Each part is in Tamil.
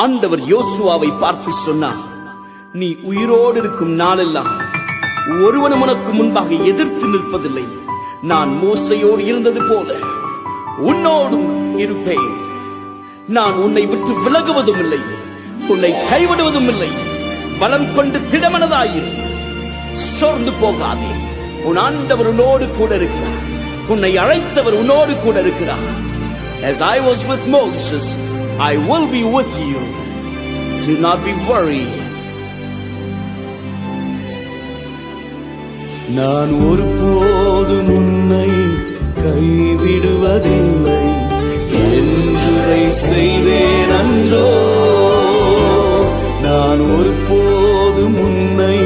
ஆண்டவர் யோசுவாவை பார்த்து சொன்னார், நீ உயிரோடு இருக்கும் நாளெல்லாம் ஒருவனும் உனக்கு முன்பாக எதிர்த்து நிற்பதில்லை. நான் மோசையோடு இருந்தது போல உன்னோடும் இருப்பேன். நான் உன்னை விட்டு விலகுவதும் இல்லை, உன்னை கைவிடுவதும் இல்லை. பலம் கொண்டு திடமனதாயிரு, சோர்ந்து போகாதே. உன் ஆண்டவர் உன்னோடு கூட இருக்கிறார், உன்னை அழைத்தவர் உன்னோடு கூட இருக்கிறார். As I was with Moses, I will be with you. Do not be worried. நான் ஒருபோதும் உன்னை கைவிடுவதில்லை என்றுரை செய்தேன் அன்றோ. நான் ஒருபோதும் உன்னை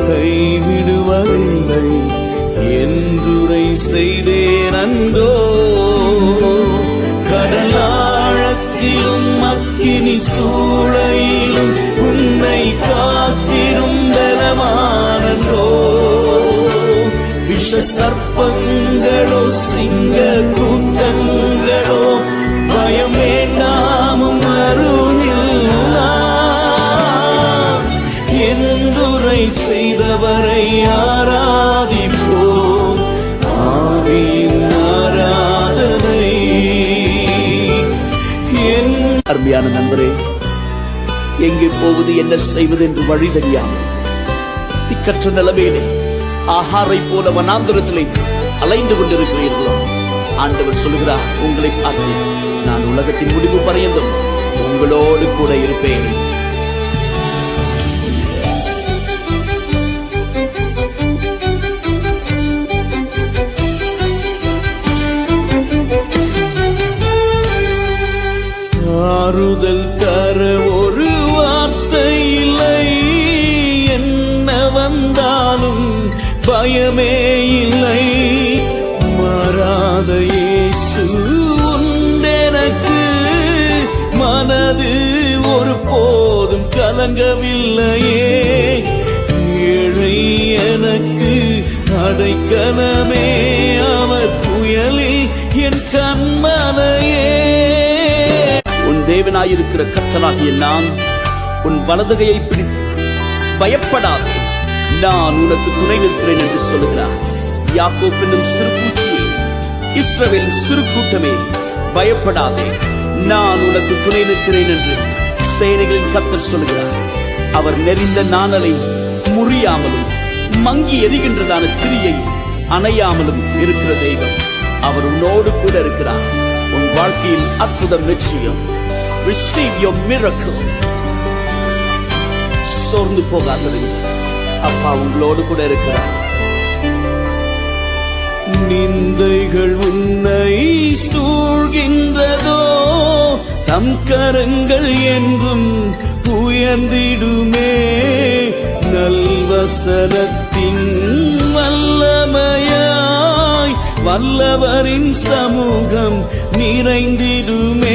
கைவிடுவதில்லை என்றுரை செய்தேன் அன்றோ. கடலாழத்திலும் அக்கினி சூளையிலும் உன்னை காத்திடும் பலமானோ. விஷ சர்ப்பங்களோ சிங்க கூட்டங்களோ பயம் வேண்டாமும் அருகில் என்றுரை செய்தவரை ஆராதிப்போம். ஆவியின் ஆராதனை. அருமையான நண்பரே, எங்கே போவது என்ன செய்வது என்று வழி தெரியாமல் திக்கற்ற நிலைமையிலே ஆகாரை போல வனாந்தரத்திலே அலைந்து கொண்டிருக்கிறீர்களோ, ஆண்டவர் சொல்கிறார், உங்களை பார்த்து, நான் உலகத்தின் முடிவு பரியந்தம் உங்களோடு கூட இருப்பேன். ஆறுதல் தர ஒரு வார்த்தை இல்லை, என்ன வந்தாலும் பயமே இல்லை. மாறாத இயேசு உண்டெனக்கு, மனது ஒரு போதும் கலங்கவில்லையே. ஏழை எனக்கு அடைக்கலமே, அவர் புயலில் என் கண்மலையே. உன் தேவனாயிருக்கிற கர்த்தராகிய நான் உன் வலதுகையை பிடித்து பயப்படாதே, நான் உனக்கு துணை நிற்கிறேன் என்று சொல்லுகிறார். யாக்கோப் என்னும் சிறு பூச்சியே, இஸ்ரவேலின் சிறு கூட்டமே, பயப்படாதே, நான் உனக்கு துணை நிற்கிறேன் என்று சேனைகளின் கர்த்தர் சொல்லுகிறார். அவர் நெறிந்த நாணலை முறியாமலும் மங்கி எரிகின்றதான திரியை அணையாமலும் இருக்கிற தெய்வம். அவர் உன்னோடு கூட இருக்கிறார். உன் வாழ்க்கையில் அற்புதம் நிச்சயம். Receive your miracle. சோர்ந்து போகாதீர்கள், அப்பா உங்களோடு கூட இருக்கிறார். நிந்தைகள் உன்னை சூழ்கின்றதோ, தம் கரங்கள் என்றும் உயர்ந்திடுமே. நல்வசனத்தின் வல்லமையாய் வல்லவரின் சமூகம் நிறைந்திடுமே.